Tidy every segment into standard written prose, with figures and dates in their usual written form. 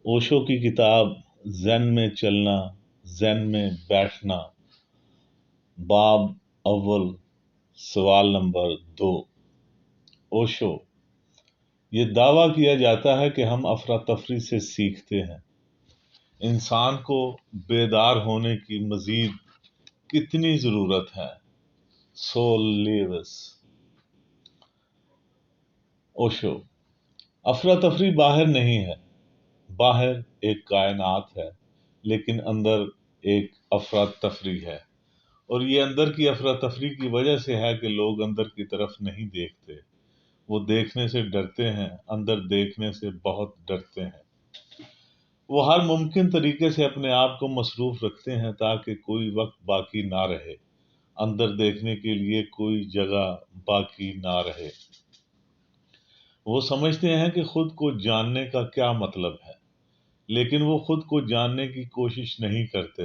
اوشو کی کتاب زین میں چلنا، زین میں بیٹھنا، باب اول، سوال نمبر 2۔ اوشو: یہ دعویٰ کیا جاتا ہے کہ ہم افراتفری سے سیکھتے ہیں۔ انسان کو بیدار ہونے کی مزید کتنی ضرورت ہے؟ Civil Lewis. اوشو: افراتفری باہر نہیں ہے، باہر ایک کائنات ہے، لیکن اندر ایک افراتفری ہے، اور یہ اندر کی افراتفری کی وجہ سے ہے کہ لوگ اندر کی طرف نہیں دیکھتے۔ وہ دیکھنے سے ڈرتے ہیں، اندر دیکھنے سے بہت ڈرتے ہیں۔ وہ ہر ممکن طریقے سے اپنے آپ کو مصروف رکھتے ہیں تاکہ کوئی وقت باقی نہ رہے، اندر دیکھنے کے لیے کوئی جگہ باقی نہ رہے۔ وہ سمجھتے ہیں کہ خود کو جاننے کا کیا مطلب ہے، لیکن وہ خود کو جاننے کی کوشش نہیں کرتے۔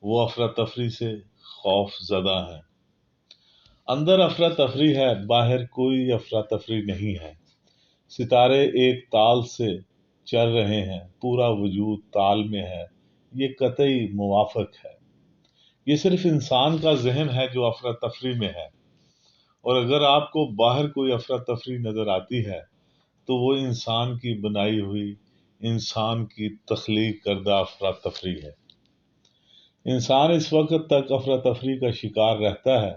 وہ افراتفری سے خوف زدہ ہیں۔ اندر افراتفری ہے، باہر کوئی افراتفری نہیں ہے۔ ستارے ایک تال سے چل رہے ہیں، پورا وجود تال میں ہے، یہ قطعی موافق ہے۔ یہ صرف انسان کا ذہن ہے جو افراتفری میں ہے، اور اگر آپ کو باہر کوئی افراتفری نظر آتی ہے تو وہ انسان کی بنائی ہوئی، انسان کی تخلیق کردہ افراتفری ہے۔ انسان اس وقت تک افراتفری کا شکار رہتا ہے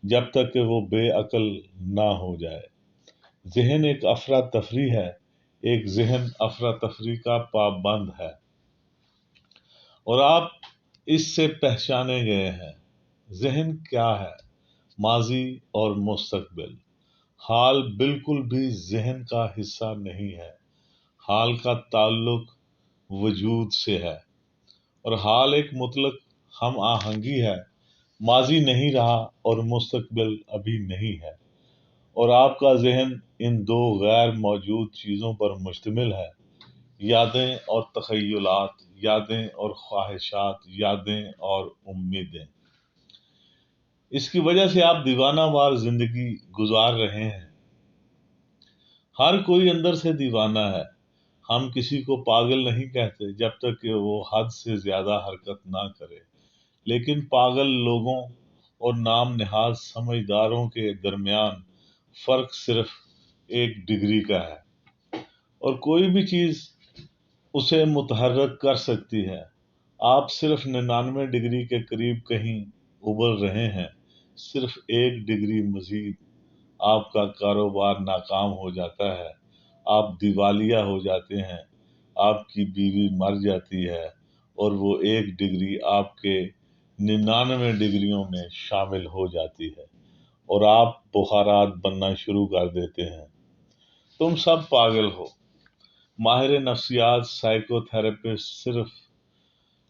جب تک کہ وہ بے عقل نہ ہو جائے۔ ذہن ایک افراتفری ہے، ایک ذہن افراتفری کا پابند ہے، اور آپ اس سے پہچانے گئے ہیں۔ ذہن کیا ہے؟ ماضی اور مستقبل۔ حال بالکل بھی ذہن کا حصہ نہیں ہے۔ حال کا تعلق وجود سے ہے، اور حال ایک مطلق ہم آہنگی ہے۔ ماضی نہیں رہا اور مستقبل ابھی نہیں ہے، اور آپ کا ذہن ان دو غیر موجود چیزوں پر مشتمل ہے: یادیں اور تخیلات، یادیں اور خواہشات، یادیں اور امیدیں۔ اس کی وجہ سے آپ دیوانہ وار زندگی گزار رہے ہیں۔ ہر کوئی اندر سے دیوانہ ہے۔ ہم کسی کو پاگل نہیں کہتے جب تک کہ وہ حد سے زیادہ حرکت نہ کرے، لیکن پاگل لوگوں اور نام نہاد سمجھداروں کے درمیان فرق صرف 1 ڈگری کا ہے، اور کوئی بھی چیز اسے متحرک کر سکتی ہے۔ آپ صرف 99 ڈگری کے قریب کہیں ابل رہے ہیں، صرف 1 ڈگری مزید، آپ کا کاروبار ناکام ہو جاتا ہے، آپ دیوالیہ ہو جاتے ہیں، آپ کی بیوی مر جاتی ہے، اور وہ 1 ڈگری آپ کے 99 ڈگریوں میں شامل ہو جاتی ہے، اور آپ بخارات بننا شروع کر دیتے ہیں۔ تم سب پاگل ہو۔ ماہر نفسیات، سائیکو تھراپسٹ صرف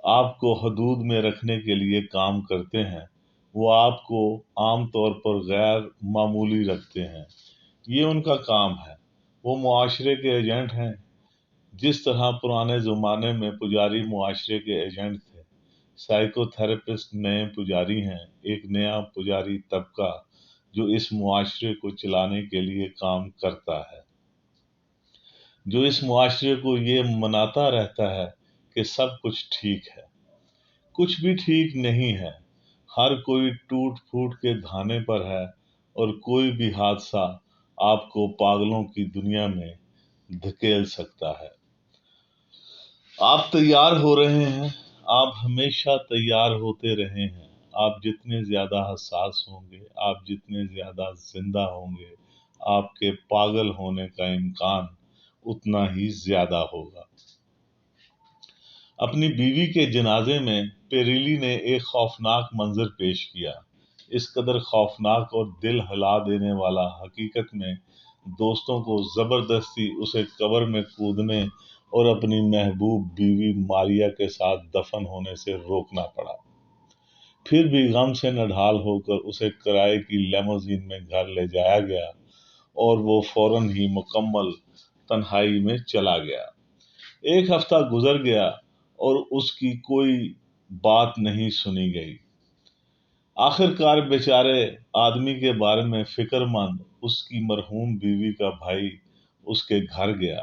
آپ کو حدود میں رکھنے کے لیے کام کرتے ہیں۔ وہ آپ کو عام طور پر غیر معمولی رکھتے ہیں، یہ ان کا کام ہے۔ وہ معاشرے کے ایجنٹ ہیں، جس طرح پرانے زمانے میں پجاری معاشرے کے ایجنٹ تھے۔ سائیکو تھراپسٹ نئے پجاری ہیں، ایک نیا پجاری طبقہ جو اس معاشرے کو چلانے کے لیے کام کرتا ہے، جو اس معاشرے کو یہ مناتا رہتا ہے کہ سب کچھ ٹھیک ہے۔ کچھ بھی ٹھیک نہیں ہے، ہر کوئی ٹوٹ پھوٹ کے دھانے پر ہے، اور کوئی بھی حادثہ آپ کو پاگلوں کی دنیا میں دھکیل سکتا ہے۔ آپ تیار ہو رہے ہیں، آپ ہمیشہ تیار ہوتے رہے ہیں۔ آپ جتنے زیادہ حساس ہوں گے، آپ جتنے زیادہ زندہ ہوں گے، آپ کے پاگل ہونے کا امکان اتنا ہی زیادہ ہوگا۔ اپنی بیوی کے جنازے میں پیریلی نے ایک خوفناک منظر پیش کیا، اس قدر خوفناک اور دل ہلا دینے والا، حقیقت میں دوستوں کو زبردستی اسے قبر میں کودنے اور اپنی محبوب بیوی ماریا کے ساتھ دفن ہونے سے روکنا پڑا۔ پھر بھی غم سے نڈھال ہو کر اسے کرائے کی لیموزین میں گھر لے جایا گیا، اور وہ فوراً ہی مکمل تنہائی میں چلا گیا۔ 1 ہفتہ گزر گیا اور اس کی کوئی بات نہیں سنی گئی۔ آخر کار بیچارے آدمی کے بارے میں فکر مند اس کی مرحوم بیوی کا بھائی اس کے گھر گیا۔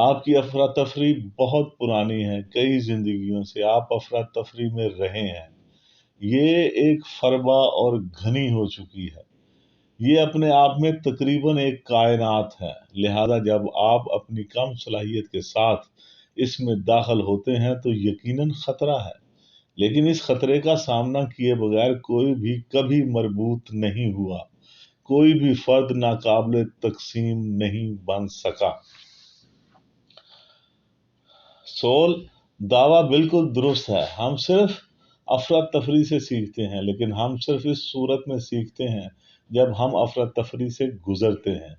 آپ کی افراتفری بہت پرانی ہے، کئی زندگیوں سے آپ افراتفری میں رہے ہیں۔ یہ ایک فربا اور گھنی ہو چکی ہے، یہ اپنے آپ میں تقریباً ایک کائنات ہے، لہذا جب آپ اپنی کم صلاحیت کے ساتھ اس میں داخل ہوتے ہیں تو یقیناً خطرہ ہے، لیکن اس خطرے کا سامنا کیے بغیر کوئی بھی کبھی مربوط نہیں ہوا، کوئی بھی فرد ناقابل تقسیم نہیں بن سکا۔ سول دعویٰ بالکل درست ہے، ہم صرف افراتفری سے سیکھتے ہیں، لیکن ہم صرف اس صورت میں سیکھتے ہیں جب ہم افراتفری سے گزرتے ہیں،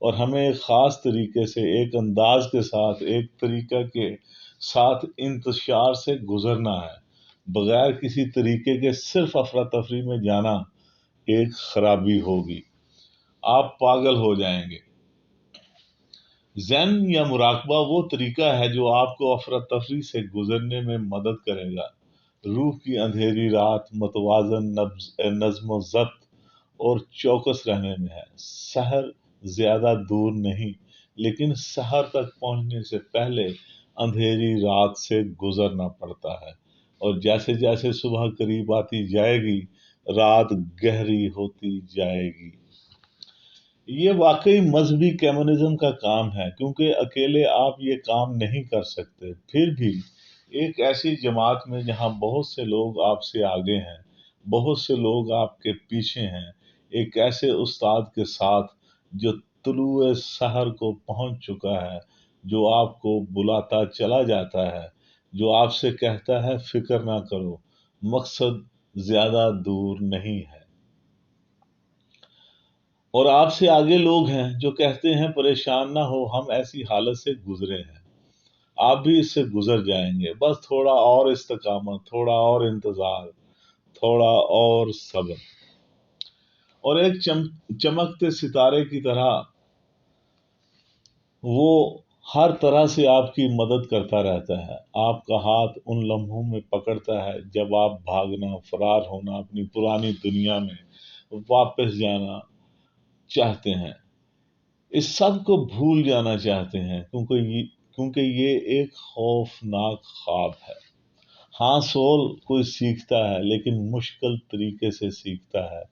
اور ہمیں ایک خاص طریقے سے، ایک انداز کے ساتھ، ایک طریقہ کے ساتھ انتشار سے گزرنا ہے۔ بغیر کسی طریقے کے صرف افراتفری میں جانا ایک خرابی ہوگی، آپ پاگل ہو جائیں گے۔ ذہن یا مراقبہ وہ طریقہ ہے جو آپ کو افراتفری سے گزرنے میں مدد کرے گا۔ روح کی اندھیری رات متوازن نظم و ضبط اور چوکس رہنے میں ہے۔ سحر زیادہ دور نہیں، لیکن سحر تک پہنچنے سے پہلے اندھیری رات سے گزرنا پڑتا ہے، اور جیسے جیسے صبح قریب آتی جائے گی، رات گہری ہوتی جائے گی۔ یہ واقعی مذہبی کمیونزم کا کام ہے، کیونکہ اکیلے آپ یہ کام نہیں کر سکتے۔ پھر بھی ایک ایسی جماعت میں جہاں بہت سے لوگ آپ سے آگے ہیں، بہت سے لوگ آپ کے پیچھے ہیں، ایک ایسے استاد کے ساتھ جو طلوع سحر کو پہنچ چکا ہے، جو آپ کو بلاتا چلا جاتا ہے، جو آپ سے کہتا ہے فکر نہ کرو، مقصد زیادہ دور نہیں ہے۔ اور آپ سے آگے لوگ ہیں جو کہتے ہیں پریشان نہ ہو، ہم ایسی حالت سے گزرے ہیں، آپ بھی اس سے گزر جائیں گے، بس تھوڑا اور استقامت، تھوڑا اور انتظار، تھوڑا اور صبر۔ اور ایک چمکتے ستارے کی طرح وہ ہر طرح سے آپ کی مدد کرتا رہتا ہے، آپ کا ہاتھ ان لمحوں میں پکڑتا ہے جب آپ بھاگنا، فرار ہونا، اپنی پرانی دنیا میں واپس جانا چاہتے ہیں، اس سب کو بھول جانا چاہتے ہیں، کیونکہ یہ ایک خوفناک خواب ہے۔ ہاں، سول کوئی سیکھتا ہے، لیکن مشکل طریقے سے سیکھتا ہے،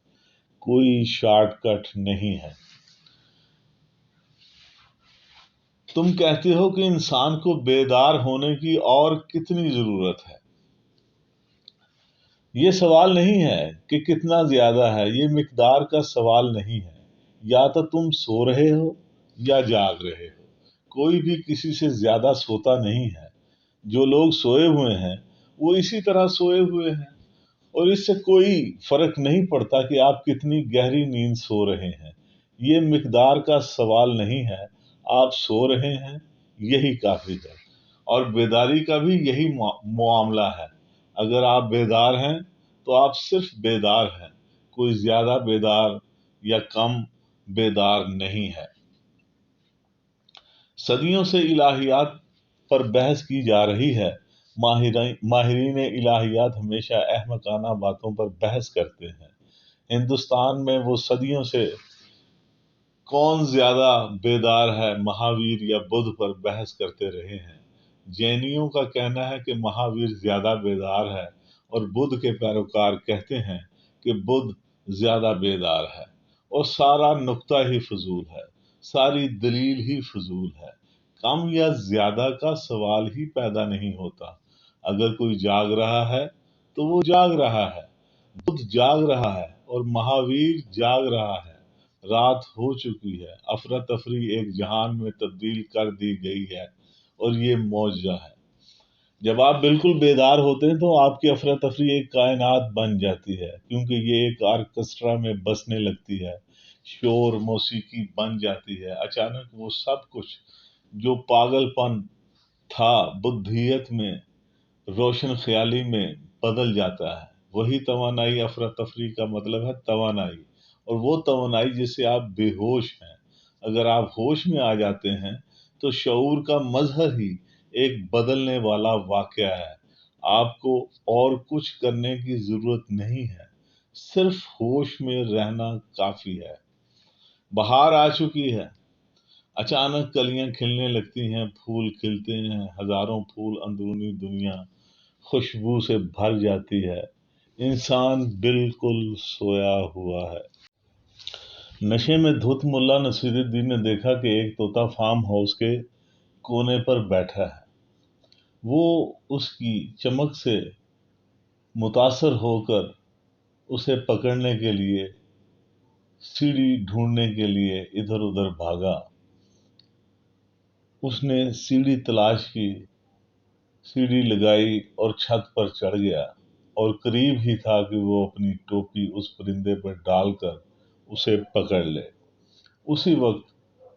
کوئی شارٹ کٹ نہیں ہے۔ تم کہتے ہو کہ انسان کو بیدار ہونے کی اور کتنی ضرورت ہے؟ یہ سوال نہیں ہے کہ کتنا زیادہ ہے، یہ مقدار کا سوال نہیں ہے۔ یا تو تم سو رہے ہو یا جاگ رہے ہو، کوئی بھی کسی سے زیادہ سوتا نہیں ہے۔ جو لوگ سوئے ہوئے ہیں وہ اسی طرح سوئے ہوئے ہیں، اور اس سے کوئی فرق نہیں پڑتا کہ آپ کتنی گہری نیند سو رہے ہیں۔ یہ مقدار کا سوال نہیں ہے، آپ سو رہے ہیں، یہی کافی ہے۔ اور بیداری کا بھی یہی معاملہ ہے۔ اگر آپ بیدار ہیں تو آپ صرف بیدار ہیں، کوئی زیادہ بیدار یا کم بیدار نہیں ہے۔ صدیوں سے الہیات پر بحث کی جا رہی ہے۔ ماہرین الہیات ہمیشہ احمقانہ باتوں پر بحث کرتے ہیں۔ ہندوستان میں وہ صدیوں سے کون زیادہ بیدار ہے، مہاویر یا بدھ پر بحث کرتے رہے ہیں۔ جینیوں کا کہنا ہے کہ مہاویر زیادہ بیدار ہے، اور بدھ کے پیروکار کہتے ہیں کہ بدھ زیادہ بیدار ہے، اور سارا نکتہ ہی فضول ہے، ساری دلیل ہی فضول ہے۔ کم یا زیادہ کا سوال ہی پیدا نہیں ہوتا۔ اگر کوئی جاگ رہا ہے تو وہ جاگ رہا ہے، بدھ جاگ رہا ہے اور مہاویر جاگ رہا ہے۔ رات ہو چکی ہے، افراتفری ایک جہان میں تبدیل کر دی گئی ہے، اور یہ معجزہ ہے۔ جب آپ بالکل بیدار ہوتے ہیں تو آپ کی افراتفری ایک کائنات بن جاتی ہے، کیونکہ یہ ایک آرکسٹرا میں بسنے لگتی ہے، شور موسیقی بن جاتی ہے۔ اچانک وہ سب کچھ جو پاگل پن تھا بدھیت میں، روشن خیالی میں بدل جاتا ہے۔ وہی توانائی، افراتفری کا مطلب ہے توانائی، اور وہ توانائی جس سے آپ بے ہوش ہیں۔ اگر آپ ہوش میں آ جاتے ہیں تو شعور کا مظہر ہی ایک بدلنے والا واقعہ ہے۔ آپ کو اور کچھ کرنے کی ضرورت نہیں ہے، صرف ہوش میں رہنا کافی ہے۔ بہار آ چکی ہے، اچانک کلیاں کھلنے لگتی ہیں، پھول کھلتے ہیں، ہزاروں پھول، اندرونی دنیا خوشبو سے بھر جاتی ہے، انسان بالکل سویا ہوا ہے۔ نشے میں دھت ملا نصیر الدین نے دیکھا کہ ایک طوطا فارم ہاؤس کے کونے پر بیٹھا ہے۔ وہ اس کی چمک سے متاثر ہو کر اسے پکڑنے کے لیے سیڑھی ڈھونڈنے کے لیے ادھر ادھر بھاگا۔ اس نے سیڑھی تلاش کی، سیڑھی لگائی اور چھت پر چڑھ گیا، اور قریب ہی تھا کہ وہ اپنی ٹوپی اس پرندے پر ڈال کر اسے پکڑ لے۔ اسی وقت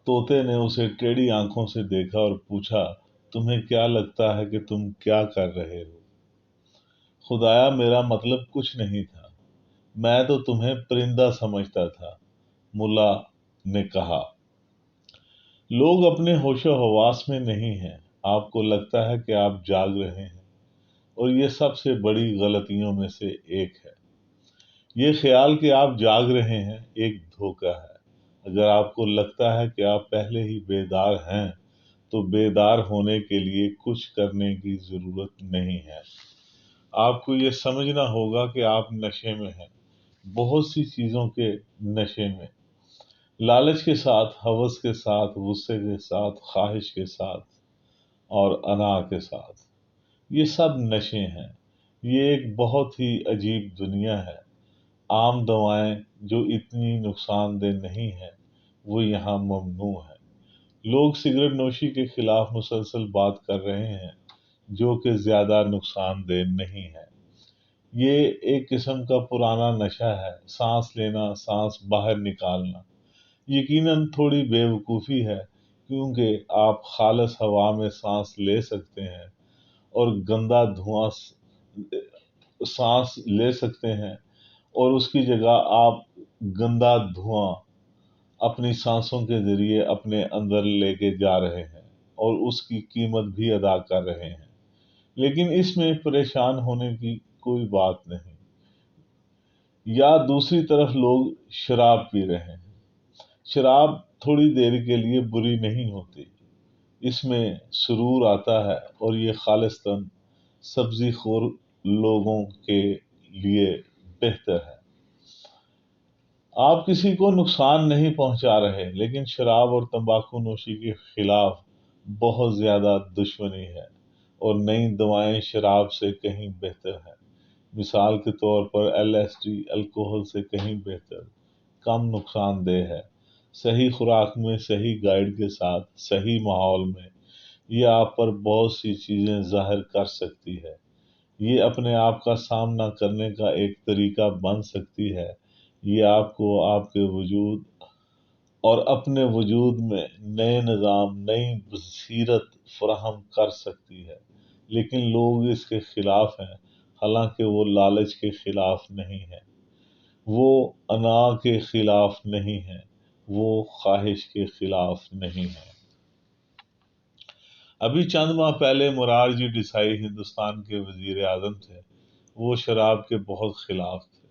طوطے نے اسے ٹیڑھی آنکھوں سے دیکھا اور پوچھا، تمہیں کیا لگتا ہے کہ تم کیا کر رہے ہو؟ خدایا، میرا مطلب کچھ نہیں تھا، میں تو تمہیں پرندہ سمجھتا تھا، ملا نے کہا۔ لوگ اپنے ہوش و حواس میں نہیں ہیں، آپ کو لگتا ہے کہ آپ جاگ رہے ہیں، اور یہ سب سے بڑی غلطیوں میں سے ایک ہے۔ یہ خیال کہ آپ جاگ رہے ہیں ایک دھوکہ ہے۔ اگر آپ کو لگتا ہے کہ آپ پہلے ہی بیدار ہیں تو بیدار ہونے کے لیے کچھ کرنے کی ضرورت نہیں ہے۔ آپ کو یہ سمجھنا ہوگا کہ آپ نشے میں ہیں، بہت سی چیزوں کے نشے میں، لالچ کے ساتھ، ہوس کے ساتھ، غصے کے ساتھ، خواہش کے ساتھ اور انا کے ساتھ۔ یہ سب نشے ہیں۔ یہ ایک بہت ہی عجیب دنیا ہے۔ عام دوائیں جو اتنی نقصان دہ نہیں ہیں وہ یہاں ممنوع ہیں۔ لوگ سگریٹ نوشی کے خلاف مسلسل بات کر رہے ہیں جو کہ زیادہ نقصان دہ نہیں ہے۔ یہ ایک قسم کا پرانا نشہ ہے، سانس لینا، سانس باہر نکالنا۔ یقیناً تھوڑی بے وقوفی ہے، کیونکہ آپ خالص ہوا میں سانس لے سکتے ہیں اور گندا دھواں سانس لے سکتے ہیں، اور اس کی جگہ آپ گندا دھواں اپنی سانسوں کے ذریعے اپنے اندر لے کے جا رہے ہیں اور اس کی قیمت بھی ادا کر رہے ہیں۔ لیکن اس میں پریشان ہونے کی کوئی بات نہیں۔ یا دوسری طرف لوگ شراب پی رہے ہیں۔ شراب تھوڑی دیر کے لیے بری نہیں ہوتی، اس میں سرور آتا ہے، اور یہ خالصتاً سبزی خور لوگوں کے لیے بہتر ہے۔ آپ کسی کو نقصان نہیں پہنچا رہے، لیکن شراب اور تمباکو نوشی کے خلاف بہت زیادہ دشمنی ہے، اور نئی دوائیں شراب سے کہیں بہتر ہیں۔ مثال کے طور پر LSD الکوہل سے کہیں بہتر، کم نقصان دہ ہے۔ صحیح خوراک میں، صحیح گائیڈ کے ساتھ، صحیح ماحول میں، یہ آپ پر بہت سی چیزیں ظاہر کر سکتی ہے۔ یہ اپنے آپ کا سامنا کرنے کا ایک طریقہ بن سکتی ہے۔ یہ آپ کو آپ کے وجود اور اپنے وجود میں نئے نظام، نئی بصیرت فراہم کر سکتی ہے۔ لیکن لوگ اس کے خلاف ہیں، حالانکہ وہ لالچ کے خلاف نہیں ہیں، وہ انا کے خلاف نہیں ہیں، وہ خواہش کے خلاف نہیں ہیں۔ ابھی چند ماہ پہلے مرارجی دیسائی ہندوستان کے وزیر اعظم تھے۔ وہ شراب کے بہت خلاف تھے،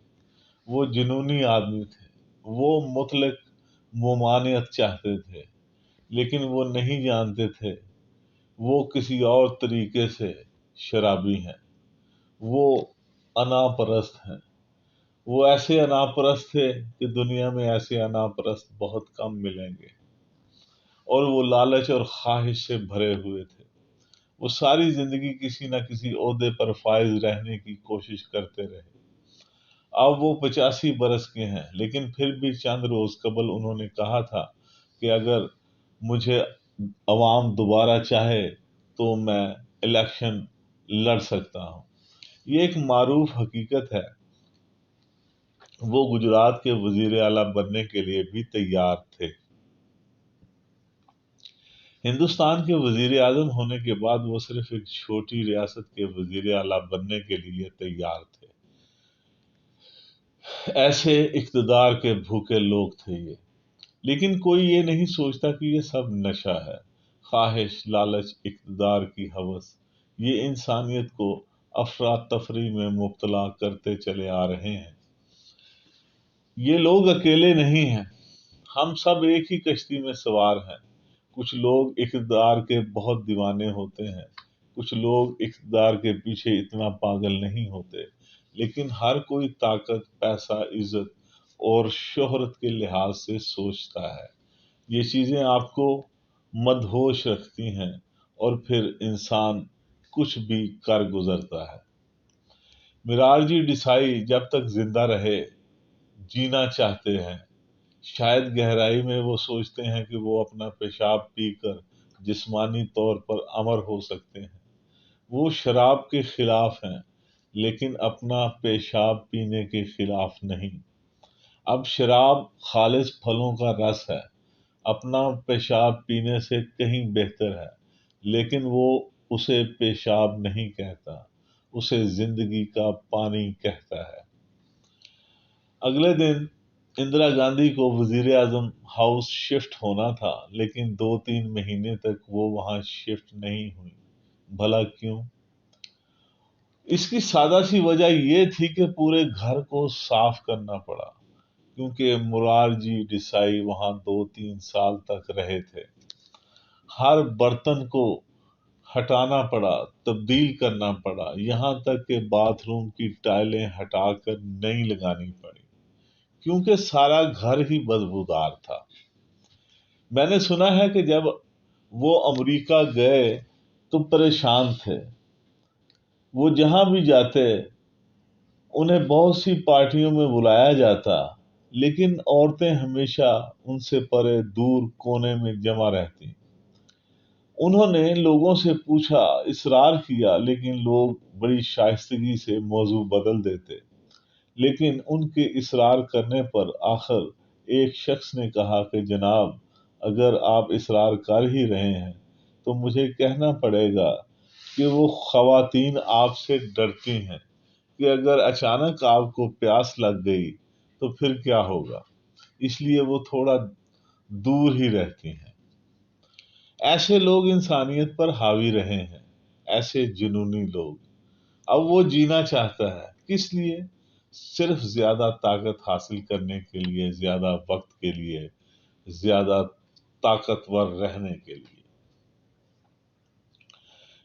وہ جنونی آدمی تھے، وہ مطلق ممانعت چاہتے تھے، لیکن وہ نہیں جانتے تھے وہ کسی اور طریقے سے شرابی ہیں۔ وہ انا پرست ہیں۔ وہ ایسے انا پرست تھے کہ دنیا میں ایسے انا پرست بہت کم ملیں گے، اور وہ لالچ اور خواہش سے بھرے ہوئے تھے۔ وہ ساری زندگی کسی نہ کسی عہدے پر فائز رہنے کی کوشش کرتے رہے۔ اب وہ 85 برس کے ہیں، لیکن پھر بھی چند روز قبل انہوں نے کہا تھا کہ اگر مجھے عوام دوبارہ چاہے تو میں الیکشن لڑ سکتا ہوں۔ یہ ایک معروف حقیقت ہے۔ وہ گجرات کے وزیر اعلیٰ بننے کے لیے بھی تیار تھے۔ ہندوستان کے وزیر اعظم ہونے کے بعد وہ صرف ایک چھوٹی ریاست کے وزیر اعلیٰ بننے کے لیے تیار تھے۔ ایسے اقتدار کے بھوکے لوگ تھے یہ۔ لیکن کوئی یہ نہیں سوچتا کہ یہ سب نشہ ہے۔ خواہش، لالچ، اقتدار کی ہوس، یہ انسانیت کو افراتفری میں مبتلا کرتے چلے آ رہے ہیں۔ یہ لوگ اکیلے نہیں ہیں، ہم سب ایک ہی کشتی میں سوار ہیں۔ کچھ لوگ اقتدار کے بہت دیوانے ہوتے ہیں، کچھ لوگ اقتدار کے پیچھے اتنا پاگل نہیں ہوتے، لیکن ہر کوئی طاقت، پیسہ، عزت اور شہرت کے لحاظ سے سوچتا ہے۔ یہ چیزیں آپ کو مدہوش رکھتی ہیں اور پھر انسان کچھ بھی کر گزرتا ہے۔ مرارجی ڈیسائی جب تک زندہ رہے جینا چاہتے ہیں، شاید گہرائی میں وہ سوچتے ہیں کہ وہ اپنا پیشاب پی کر جسمانی طور پر امر ہو سکتے ہیں۔ وہ شراب کے خلاف ہیں لیکن اپنا پیشاب پینے کے خلاف نہیں۔ اب شراب خالص پھلوں کا رس ہے، اپنا پیشاب پینے سے کہیں بہتر ہے، لیکن وہ اسے پیشاب نہیں کہتا، اسے زندگی کا پانی کہتا ہے۔ اگلے دن اندرا گاندھی کو وزیر اعظم ہاؤس شفٹ ہونا تھا، لیکن 2-3 مہینے تک وہ وہاں شفٹ نہیں ہوئی۔ بھلا کیوں؟ اس کی سادہ سی وجہ یہ تھی کہ پورے گھر کو صاف کرنا پڑا، کیونکہ مرارجی ڈیسائی وہاں 2-3 سال تک رہے تھے۔ ہر برتن کو ہٹانا پڑا، تبدیل کرنا پڑا، یہاں تک کہ باتھ روم کی ٹائلیں ہٹا کر نئی لگانی پڑی، کیونکہ سارا گھر ہی بدبودار تھا۔ میں نے سنا ہے کہ جب وہ امریکہ گئے تو پریشان تھے۔ وہ جہاں بھی جاتے انہیں بہت سی پارٹیوں میں بلایا جاتا، لیکن عورتیں ہمیشہ ان سے پرے دور کونے میں جمع رہتی۔ انہوں نے لوگوں سے پوچھا، اصرار کیا، لیکن لوگ بڑی شائستگی سے موضوع بدل دیتے۔ لیکن ان کے اصرار کرنے پر آخر ایک شخص نے کہا کہ جناب، اگر آپ اصرار کر ہی رہے ہیں تو مجھے کہنا پڑے گا کہ وہ خواتین آپ سے ڈرتی ہیں کہ اگر اچانک آپ کو پیاس لگ گئی تو پھر کیا ہوگا، اس لیے وہ تھوڑا دور ہی رہتی ہیں۔ ایسے لوگ انسانیت پر حاوی رہے ہیں، ایسے جنونی لوگ۔ اب وہ جینا چاہتا ہے، کس لیے؟ صرف زیادہ طاقت حاصل کرنے کے لیے، زیادہ وقت کے لیے، زیادہ طاقتور رہنے کے لیے۔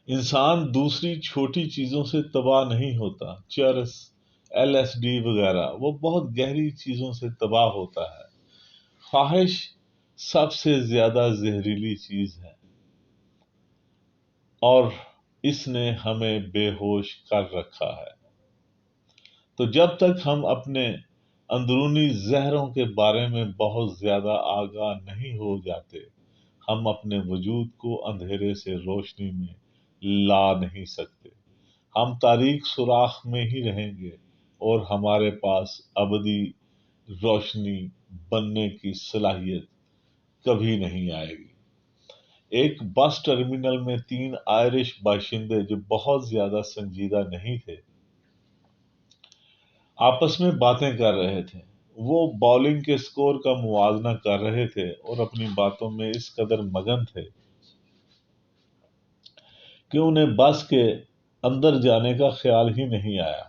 انسان دوسری چھوٹی چیزوں سے تباہ نہیں ہوتا، چرس، LSD وغیرہ، وہ بہت گہری چیزوں سے تباہ ہوتا ہے۔ خواہش سب سے زیادہ زہریلی چیز ہے اور اس نے ہمیں بے ہوش کر رکھا ہے۔ تو جب تک ہم اپنے اندرونی زہروں کے بارے میں بہت زیادہ آگاہ نہیں ہو جاتے، ہم اپنے وجود کو اندھیرے سے روشنی میں لا نہیں سکتے۔ ہم تاریک سوراخ میں ہی رہیں گے اور ہمارے پاس ابدی روشنی بننے کی صلاحیت کبھی نہیں آئے گی۔ ایک بس ٹرمینل میں 3 آئرش باشندے جو بہت زیادہ سنجیدہ نہیں تھے، آپس میں باتیں کر رہے تھے۔ وہ باؤلنگ کے سکور کا موازنہ کر رہے تھے اور اپنی باتوں میں اس قدر مگن تھے کہ انہیں بس کے اندر جانے کا خیال ہی نہیں آیا۔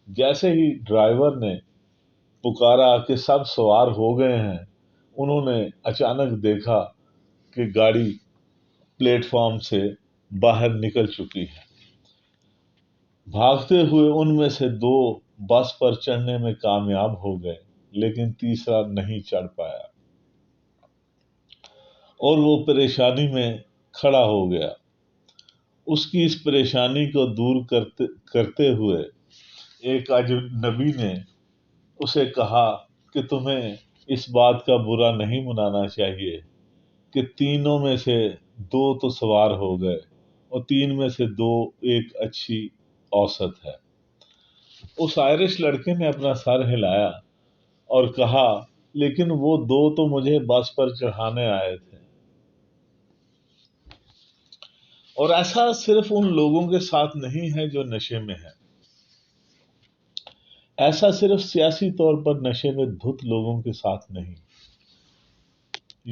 جیسے ہی ڈرائیور نے پکارا کہ سب سوار ہو گئے ہیں، انہوں نے اچانک دیکھا کہ گاڑی پلیٹ فارم سے باہر نکل چکی ہے۔ بھاگتے ہوئے ان میں سے 2 بس پر چڑھنے میں کامیاب ہو گئے، لیکن تیسرا نہیں چڑھ پایا اور وہ پریشانی میں کھڑا ہو گیا۔ اس کی اس پریشانی کو دور کرتے ہوئے ایک اجنبی نے اسے کہا کہ تمہیں اس بات کا برا نہیں منانا چاہیے کہ 3 میں سے 2 تو سوار ہو گئے اور 3 میں سے 2 ایک اچھی اوسط ہے۔ اس آئرش لڑکے نے اپنا سر ہلایا اور کہا، لیکن وہ 2 تو مجھے بس پر چڑھانے آئے تھے۔ اور ایسا صرف ان لوگوں کے ساتھ نہیں ہے جو نشے میں ہیں، ایسا صرف سیاسی طور پر نشے میں دھت لوگوں کے ساتھ نہیں،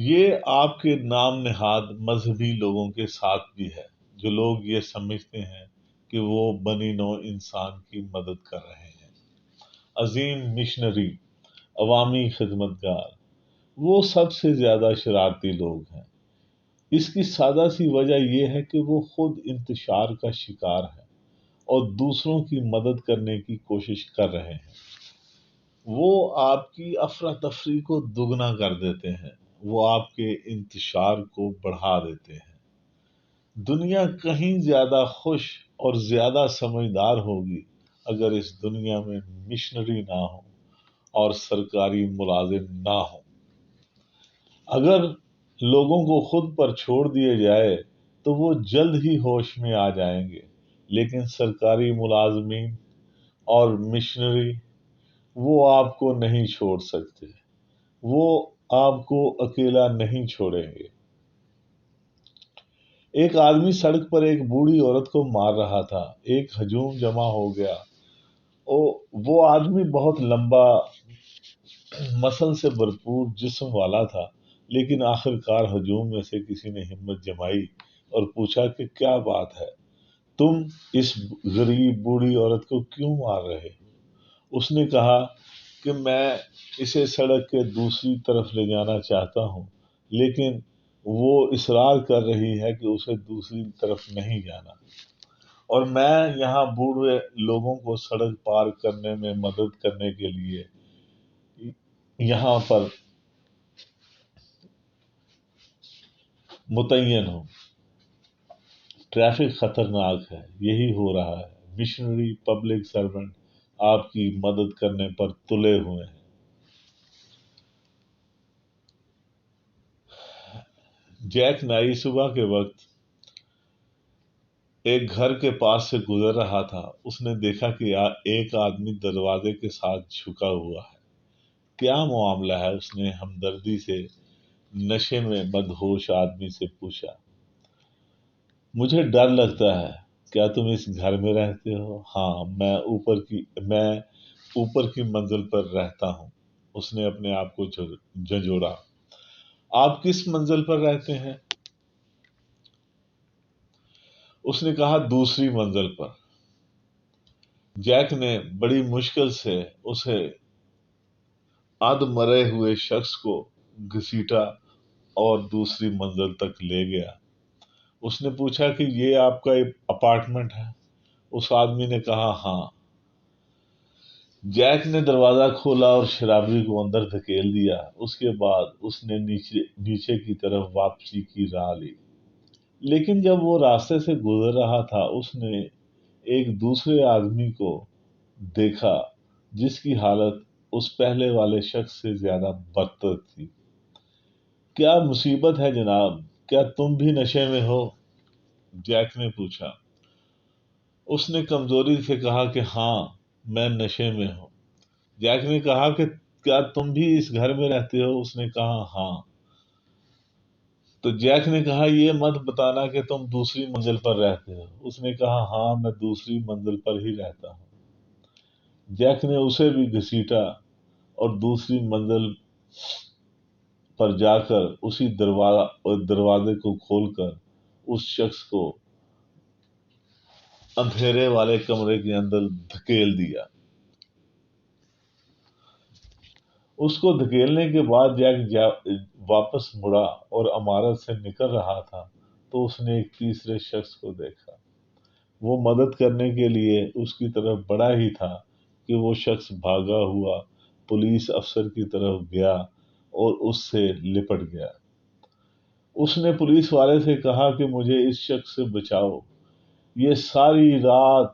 یہ آپ کے نام نہاد مذہبی لوگوں کے ساتھ بھی ہے، جو لوگ یہ سمجھتے ہیں کہ وہ بنی نوع انسان کی مدد کر رہے ہیں۔ عظیم مشنری، عوامی خدمتگار، وہ سب سے زیادہ شرارتی لوگ ہیں۔ اس کی سادہ سی وجہ یہ ہے کہ وہ خود انتشار کا شکار ہے اور دوسروں کی مدد کرنے کی کوشش کر رہے ہیں۔ وہ آپ کی افراتفری کو دگنا کر دیتے ہیں، وہ آپ کے انتشار کو بڑھا دیتے ہیں۔ دنیا کہیں زیادہ خوش اور زیادہ سمجھدار ہوگی اگر اس دنیا میں مشنری نہ ہو اور سرکاری ملازم نہ ہو۔ اگر لوگوں کو خود پر چھوڑ دیے جائے تو وہ جلد ہی ہوش میں آ جائیں گے، لیکن سرکاری ملازمین اور مشنری وہ آپ کو نہیں چھوڑ سکتے، وہ آپ کو اکیلا نہیں چھوڑیں گے۔ ایک آدمی سڑک پر ایک بوڑھی عورت کو مار رہا تھا۔ ایک ہجوم جمع ہو گیا۔ وہ آدمی بہت لمبا، مسل سے بھرپور جسم والا تھا، لیکن آخرکار ہجوم میں سے کسی نے ہمت جمائی اور پوچھا کہ کیا بات ہے، تم اس غریب بوڑھی عورت کو کیوں مار رہے ہو؟ اس نے کہا کہ میں اسے سڑک کے دوسری طرف لے جانا چاہتا ہوں، لیکن وہ اصرار کر رہی ہے کہ اسے دوسری طرف نہیں جانا، اور میں یہاں بوڑھے لوگوں کو سڑک پار کرنے میں مدد کرنے کے لیے یہاں پر متعین ہوں۔ ٹریفک خطرناک ہے، یہی ہو رہا ہے۔ مشنری پبلک سرونٹ آپ کی مدد کرنے پر تلے ہوئے ہیں۔ جیک نائی صبح کے وقت ایک گھر کے پاس سے گزر رہا تھا۔ اس نے دیکھا کہ ایک آدمی دروازے کے ساتھ جھکا ہوا ہے۔ کیا معاملہ ہے؟ اس نے ہمدردی سے نشے میں مدہوش آدمی سے پوچھا۔ مجھے ڈر لگتا ہے۔ کیا تم اس گھر میں رہتے ہو؟ ہاں، میں اوپر کی منزل پر رہتا ہوں۔ اس نے اپنے آپ کو جھنجھوڑا۔ آپ کس منزل پر رہتے ہیں؟ اس نے کہا دوسری منزل پر۔ جیک نے بڑی مشکل سے اسے ادھ مرے ہوئے شخص کو گھسیٹا اور دوسری منزل تک لے گیا۔ اس نے پوچھا کہ یہ آپ کا اپارٹمنٹ ہے؟ اس آدمی نے کہا ہاں۔ جیک نے دروازہ کھولا اور شرابی کو اندر دھکیل دیا۔ اس کے بعد اس نے نیچے کی طرف واپسی کی راہ لی، لیکن جب وہ راستے سے گزر رہا تھا اس نے ایک دوسرے آدمی کو دیکھا جس کی حالت اس پہلے والے شخص سے زیادہ بدتر تھی۔ کیا مصیبت ہے جناب، کیا تم بھی نشے میں ہو؟ جیک نے پوچھا۔ اس نے کمزوری سے کہا کہ ہاں، میں نشے میں ہوں۔ جیک نے کہا کہ کیا تم بھی اس گھر میں رہتے ہو؟ اس نے کہا ہاں۔ تو جیک نے کہا یہ مت بتانا کہ تم دوسری منزل پر رہتے ہو۔ اس نے کہا ہاں، میں دوسری منزل پر ہی رہتا ہوں۔ جیک نے اسے بھی گھسیٹا اور دوسری منزل پر جا کر اسی دروازے کو کھول کر اس شخص کو اندھیرے والے کمرے کے اندر دھکیل دیا۔ اس کو دھکیلنے کے بعد جیک واپس مڑا اور عمارت سے نکل رہا تھا تو اس نے ایک تیسرے شخص کو دیکھا۔ وہ مدد کرنے کے لیے اس کی طرف بڑھا ہی تھا کہ وہ شخص بھاگا ہوا پولیس افسر کی طرف گیا اور اس سے لپٹ گیا۔ اس نے پولیس والے سے کہا کہ مجھے اس شخص سے بچاؤ، یہ ساری رات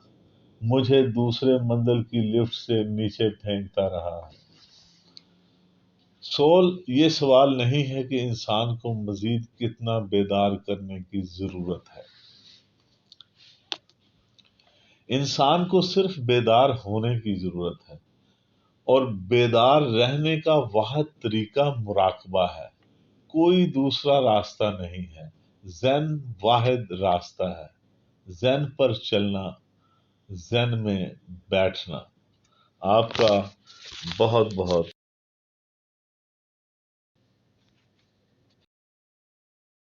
مجھے دوسرے منزل کی لفٹ سے نیچے پھینکتا رہا ہے۔ یہ سوال نہیں ہے کہ انسان کو مزید کتنا بیدار کرنے کی ضرورت ہے۔ انسان کو صرف بیدار ہونے کی ضرورت ہے، اور بیدار رہنے کا واحد طریقہ مراقبہ ہے۔ کوئی دوسرا راستہ نہیں ہے۔ ذہن واحد راستہ ہے۔ ذہن پر چلنا، ذہن میں بیٹھنا۔ آپ کا بہت بہت